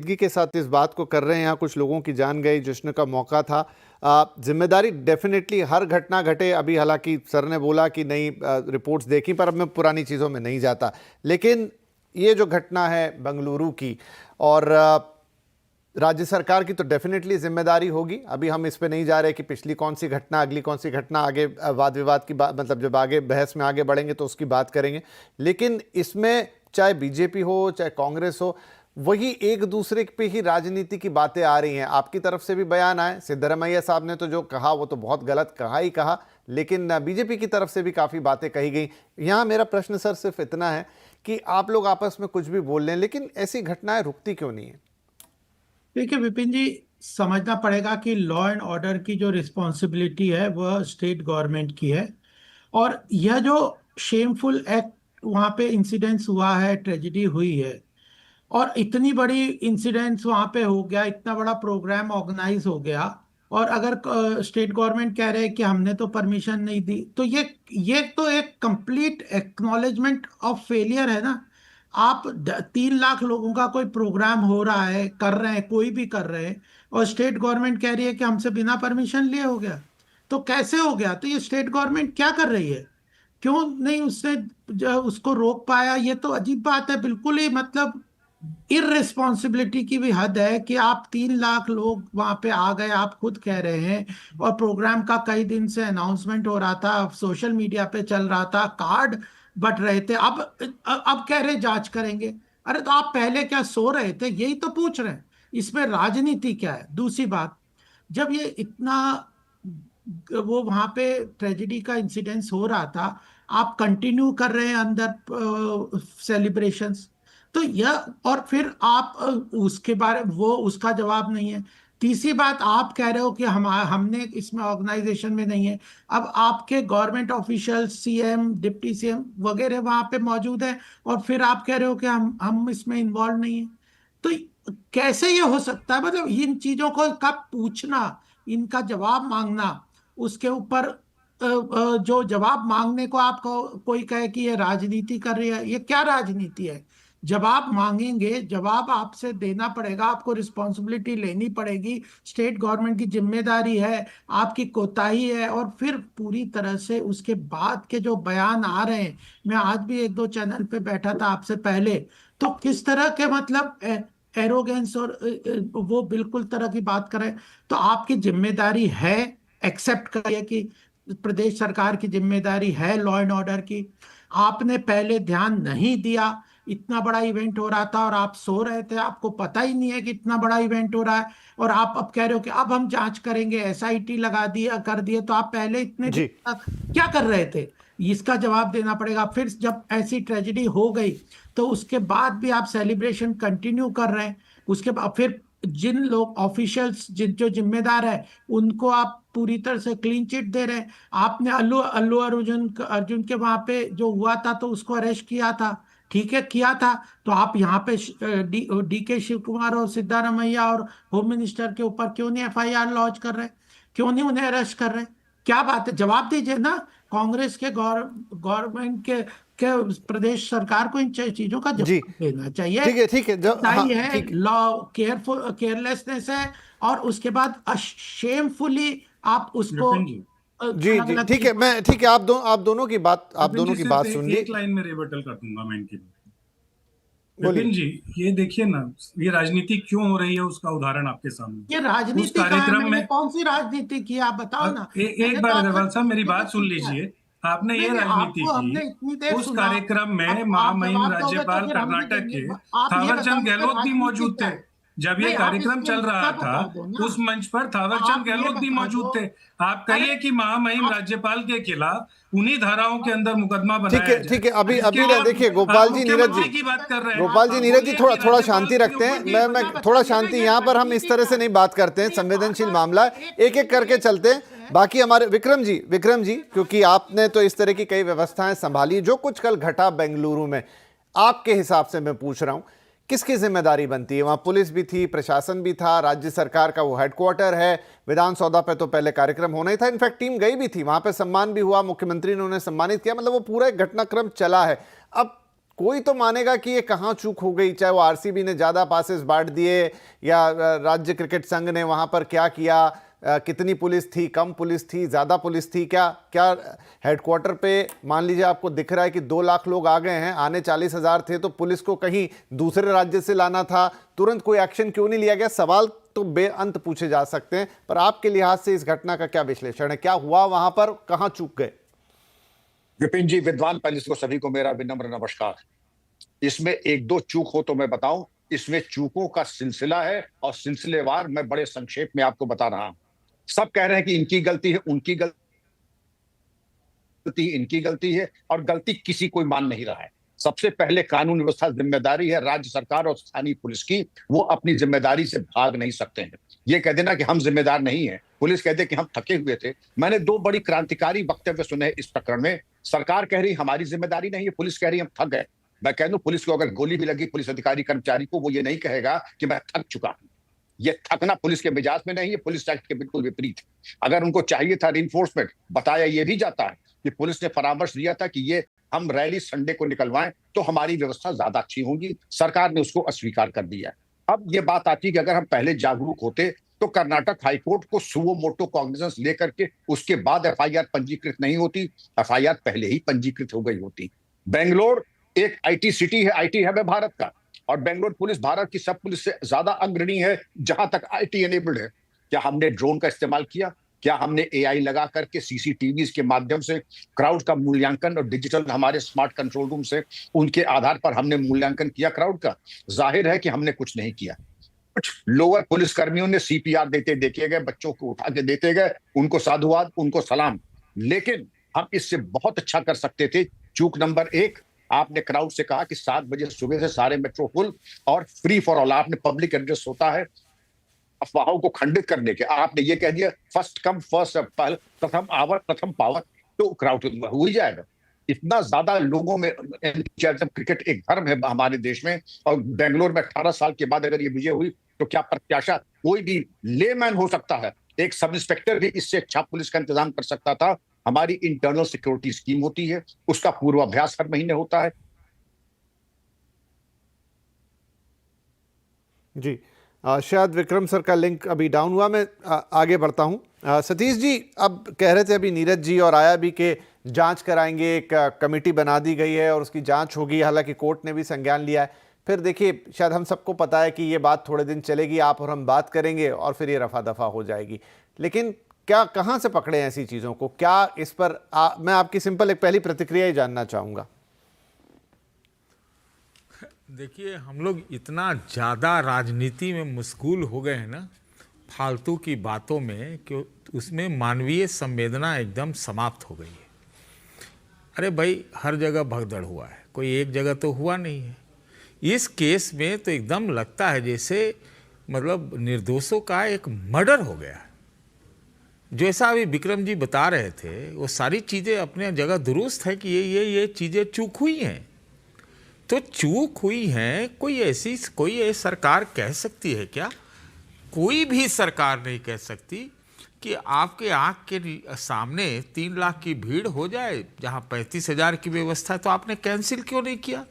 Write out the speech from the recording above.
पेचीदगी के साथ इस बात को कर रहे हैं। यहाँ कुछ लोगों की जान गई, जश्न का मौका था। जिम्मेदारी डेफिनेटली हर घटना घटे, अभी हालांकि सर ने बोला कि नई रिपोर्ट्स देखी, पर अब मैं पुरानी चीज़ों में नहीं जाता। लेकिन ये जो घटना है बेंगलुरु की, और राज्य सरकार की तो डेफिनेटली जिम्मेदारी होगी। अभी हम इस पे नहीं जा रहे कि पिछली कौन सी घटना, अगली कौन सी घटना, आगे वाद विवाद की बात, मतलब जब आगे बहस में आगे बढ़ेंगे तो उसकी बात करेंगे। लेकिन इसमें चाहे बीजेपी हो चाहे कांग्रेस हो, वही एक दूसरे पे ही राजनीति की बातें आ रही हैं। आपकी तरफ से भी बयान आए, सिद्धरमैया साहब ने तो जो कहा वो तो बहुत गलत कहा ही कहा, लेकिन बीजेपी की तरफ से भी काफ़ी बातें कही गई। यहाँ मेरा प्रश्न सर सिर्फ इतना है कि आप लोग आपस में कुछ भी बोल लें, लेकिन ऐसी घटनाएं रुकती क्यों नहीं है? देखिए विपिन जी, समझना पड़ेगा कि लॉ एंड ऑर्डर की जो रिस्पॉन्सिबिलिटी है वह स्टेट गवर्नमेंट की है। और यह जो शेमफुल एक्ट वहाँ पे इंसिडेंट्स हुआ है, ट्रेजेडी हुई है, और इतनी बड़ी इंसिडेंट्स वहाँ पे हो गया, इतना बड़ा प्रोग्राम ऑर्गेनाइज हो गया, और अगर स्टेट गवर्नमेंट कह रहे हैं कि हमने तो परमिशन नहीं दी, तो ये तो एक कंप्लीट एक्नॉलेजमेंट ऑफ फेलियर है ना। आप 3 लाख लोगों का कोई प्रोग्राम हो रहा है, कर रहे हैं, कोई भी कर रहे हैं, और स्टेट गवर्नमेंट कह रही है कि हमसे बिना परमिशन लिए हो गया। तो कैसे हो गया? तो ये स्टेट गवर्नमेंट क्या कर रही है? क्यों नहीं उसने उसको रोक पाया? ये तो अजीब बात है, बिल्कुल ही मतलब इररिस्पॉन्सिबिलिटी की भी हद है कि आप 3 लाख लोग वहां पे आ गए, आप खुद कह रहे हैं, और प्रोग्राम का कई दिन से अनाउंसमेंट हो रहा था, सोशल मीडिया पे चल रहा था, कार्ड बट रहे थे। अब कह रहे जांच करेंगे। अरे तो आप पहले क्या सो रहे थे? यही तो पूछ रहे हैं। इसमें राजनीति क्या है? दूसरी बात, जब ये इतना वो वहां पे ट्रेजेडी का इंसिडेंस हो रहा था, आप कंटिन्यू कर रहे हैं अंदर सेलिब्रेशंस, तो यह, और फिर आप उसके बारे वो उसका जवाब नहीं है। तीसरी बात, आप कह रहे हो कि हमने इसमें ऑर्गेनाइजेशन में नहीं है। अब आपके government official, CM, deputy CM वगैरह वहां पे मौजूद है, और फिर आप कह रहे हो कि हम इसमें इन्वॉल्व नहीं है। तो कैसे ये हो सकता है? मतलब इन चीजों को कब पूछना, इनका जवाब मांगना, उसके ऊपर जो जवाब मांगने को आपको कोई कहे कि ये राजनीति कर रही है, ये क्या राजनीति है? जवाब मांगेंगे, जवाब आपसे देना पड़ेगा, आपको रिस्पॉन्सिबिलिटी लेनी पड़ेगी। स्टेट गवर्नमेंट की जिम्मेदारी है, आपकी कोताही है, और फिर पूरी तरह से उसके बाद के जो बयान आ रहे हैं, मैं आज भी 1-2 चैनल पे बैठा था आपसे पहले, तो किस तरह के मतलब एरोगेंस और वो बिल्कुल तरह की बात करें। तो आपकी जिम्मेदारी है, एक्सेप्ट करिए कि प्रदेश सरकार की जिम्मेदारी है लॉ एंड ऑर्डर की। आपने पहले ध्यान नहीं दिया, इतना बड़ा इवेंट हो रहा था और आप सो रहे थे, आपको पता ही नहीं है कि इतना बड़ा इवेंट हो रहा है, और आप अब कह रहे हो कि अब हम जांच करेंगे, एसआईटी लगा दिया, कर दिए। तो आप पहले इतने दिन जी तक क्या कर रहे थे? इसका जवाब देना पड़ेगा। फिर जब ऐसी ट्रेजेडी हो गई, तो उसके बाद भी आप सेलिब्रेशन कंटिन्यू कर रहे हैं। उसके बाद फिर जिन लोग ऑफिशियल्स, जिन जो जिम्मेदार है, उनको आप पूरी तरह से क्लीन चिट दे रहे हैं। आपने अल्लू अल्लू अर्जुन अर्जुन के वहां पे जो हुआ था, तो उसको अरेस्ट किया था, ठीक है, किया था। तो आप यहाँ पे डी के शिव कुमार और सिद्धारमैया और होम मिनिस्टर के ऊपर क्यों नहीं एफआईआर लॉन्च कर रहे? क्यों नहीं उन्हें अरेस्ट कर रहे? क्या बात है? जवाब दीजिए ना। कांग्रेस के गवर्नमेंट के प्रदेश सरकार को इन चीजों का जी, जवाब देना चाहिए। ठीक है जो, हाँ कोताही है, ठीक। लॉ केयरलेसनेस है, और उसके बाद शेमफुली आप उसको विपिन जी, जी अलग जी अलग ठीक है, मैं ठीक है, आप दोनों की बात, आप विपिन दोनों जी की सिर्फ बात सुन ली। एक लाइन में रिबटल कर दूंगा मैं इनकी। बोलिए। विपिन जी, ये देखिए ना, ये राजनीति क्यों हो रही है उसका उदाहरण आपके ये सामने। उस राजनीति कहाँ है? कार्यक्रम मैंने में कौन सी राजनीति की, आप बताओ ना। मैंने एक तो बार आपसे अग्रवाल साहब मेरी बात पूछने सुन पे किया है। लीजिए। आपने नहीं ये नहीं, राजनीति आपको की हमने इतनी देर उस सुना, कार्यक्रम में अब आप महामहिम जवाब दोगे तो राज्यपाल फिर हम भी कर्नाटक देंगे। के आप ये थावरचंद बताइए गहलोत भी राजनीति मौजूद क्या थे। है? जब ये नहीं, आप कार्यक्रम इसमें चल रहा मुद्दा था, बता दो ना। उस मंच पर थावरचंद आप ये गहलोत भी बता मौजूद दो। थे। आप अरे कहिए कि महामहिम आप राज्यपाल के खिलाफ उन्हीं धाराओं के अंदर मुकदमा ठीक बनाया है जाए, ठीक है, अभी जिसके अभी लिए ना देखिए आप गोपाल जी, नीरज जी, मुख्यमंत्री की बात कर रहे हैं। गोपाल जी, आप नीरज जी, बोलिए थोड़ा कि थोड़ा राज्यपाल शांति के रखते हैं। ऊपर भी मैं मुद्दा थोड़ा बताइए ना, शांति, ये यहाँ पर हम इस राजनीति तरह क्या से है? नहीं बात करते हैं, ये बार संवेदनशील बार मामला है, एक एक करके चलते हैं। है। बाकी हमारे विक्रम जी, क्योंकि आपने तो इस तरह की कई व्यवस्थाएं संभाली, जो कुछ कल घटा बेंगलुरु में, आपके हिसाब से मैं पूछ रहा हूं, किसकी जिम्मेदारी बनती है? वहां पुलिस भी थी, प्रशासन भी था, राज्य सरकार का वो हेडक्वार्टर है, विधान सौदा पे तो पहले कार्यक्रम होना ही था, इनफैक्ट टीम गई भी थी, वहां पे सम्मान भी हुआ, मुख्यमंत्री ने उन्हें सम्मानित किया, मतलब वो पूरा एक घटनाक्रम चला है। अब कोई तो मानेगा कि ये कहाँ चूक हो गई, चाहे वो आरसीबी ने ज़्यादा पासेस बांट दिए या राज्य क्रिकेट संघ ने वहाँ पर क्या किया, कितनी पुलिस थी, कम पुलिस थी, ज़्यादा पुलिस थी, क्या क्या हेडक्वार्टर पे मान लीजिए आपको दिख रहा है कि 2 लाख लोग आ गए हैं, आने 40,000 थे, तो पुलिस को कहीं दूसरे राज्य से लाना था, तुरंत कोई एक्शन क्यों नहीं लिया गया? सवाल तो बेअंत पूछे जा सकते हैं, पर आपके लिहाज से इस घटना का क्या विश्लेषण है, क्या हुआ वहां पर, कहां चूक गए? विपिन जी, विद्वान पैनलिस्ट को सभी को मेरा विनम्र नमस्कार। इसमें एक दो चूक हो तो मैं बताऊं, इसमें चूकों का सिलसिला है और सिलसिलेवार मैं बड़े संक्षेप में आपको बता रहा हूं। सब कह रहे हैं कि इनकी गलती है, उनकी गलती, इनकी गलती है, और गलती किसी कोई मान नहीं रहा है। सबसे पहले कानून व्यवस्था जिम्मेदारी है राज्य सरकार और स्थानीय पुलिस की, वो अपनी जिम्मेदारी से भाग नहीं सकते हैं। ये कह देना कि हम जिम्मेदार नहीं है, पुलिस कहते कि हम थके हुए थे। मैंने 2 बड़ी क्रांतिकारी वक्तव्य सुने इस प्रकरण में। सरकार कह रही हमारी जिम्मेदारी नहीं है, पुलिस कह रही हम थक गए। मैं कह दूं, पुलिस को अगर गोली भी लगी पुलिस अधिकारी कर्मचारी को, वो ये नहीं कहेगा कि मैं थक चुका हूं। ये थकना पुलिस के मिजाज में नहीं है, पुलिस एक्ट के बिल्कुल विपरीत है। अगर उनको चाहिए था रिइंफोर्समेंट, बताया ये भी जाता है कि पुलिस ने परामर्श दिया था कि ये हम रैली संडे को निकलवाएं तो हमारी व्यवस्था ज्यादा अच्छी होगी, सरकार ने उसको अस्वीकार कर दिया। अब ये बात आती है कि अगर हम पहले जागरूक होते तो कर्नाटक हाईकोर्ट को सुओ मोटो कॉग्निजेंस लेकर के उसके बाद एफआईआर पंजीकृत नहीं होती, एफआईआर पहले ही पंजीकृत हो गई होती। बेंगलोर एक आईटी सिटी है, आईटी हब है भारत का, और बेंगलोर पुलिस भारत की सब पुलिस से ज्यादा अग्रणी है जहां तक आईटी एनेबल्ड है। क्या हमने ड्रोन का इस्तेमाल किया? क्या हमने एआई लगा करके सीसीटीवी के माध्यम से क्राउड का मूल्यांकन और डिजिटल हमारे स्मार्ट कंट्रोल रूम से उनके आधार पर हमने मूल्यांकन किया क्राउड का? जाहिर है कि हमने कुछ नहीं किया। कुछ लोअर पुलिस कर्मियों ने सीपीआर देते देखे गए, बच्चों को उठा के देते गए, उनको साधुवाद, उनको सलाम। लेकिन हम इससे बहुत अच्छा कर सकते थे। चूक नंबर 1, आपने क्राउड से कहा कि 7 बजे सुबह से सारे मेट्रो फुल और फ्री फॉर ऑल। आपने पब्लिक एड्रेस होता है अफवाहों को खंडित करने के, आपने ये कह दिया फर्स्ट कम फर्स्ट, प्रथम आवर प्रथम पावर, तो क्राउड हो ही जाएगा। इतना ज्यादा लोगों में क्रिकेट एक धर्म है हमारे देश में, और बेंगलोर में 18 साल के बाद अगर ये विजय हुई तो क्या प्रत्याशा कोई भी लेमैन हो सकता है? एक सब इंस्पेक्टर भी इससे अच्छा पुलिस का इंतजाम कर सकता था। हमारी इंटरनल सिक्योरिटी स्कीम होती है, उसका पूर्वाभ्यास हर महीने होता है। जी, शायद विक्रम सर का लिंक अभी डाउन हुआ, मैं आगे बढ़ता हूं। सतीश जी, अब कह रहे थे अभी नीरज जी और आया भी कि जांच कराएंगे, एक कमेटी बना दी गई है और उसकी जांच होगी, हालांकि कोर्ट ने भी संज्ञान लिया है। फिर देखिए, शायद हम सबको पता है कि ये बात थोड़े दिन चलेगी, आप और हम बात करेंगे और फिर ये रफा दफा हो जाएगी। लेकिन क्या, कहाँ से पकड़े ऐसी चीज़ों को? क्या इस पर मैं आपकी सिंपल एक पहली प्रतिक्रिया ही जानना चाहूँगा। देखिए, हम लोग इतना ज़्यादा राजनीति में मशगूल हो गए हैं ना, फालतू की बातों में, कि उसमें मानवीय संवेदना एकदम समाप्त हो गई है। अरे भाई, हर जगह भगदड़ हुआ है, कोई एक जगह तो हुआ नहीं है। इस केस में तो एकदम लगता है जैसे मतलब निर्दोषों का एक मर्डर हो गया। जैसा अभी विक्रम जी बता रहे थे, वो सारी चीज़ें अपने जगह दुरुस्त है कि ये चीज़ें चूक हुई हैं। तो चूक हुई हैं, कोई सरकार कह सकती है क्या? कोई भी सरकार नहीं कह सकती कि आपके आँख के सामने 3 लाख की भीड़ हो जाए, जहाँ 35,000 की व्यवस्था है, तो आपने कैंसिल क्यों नहीं किया?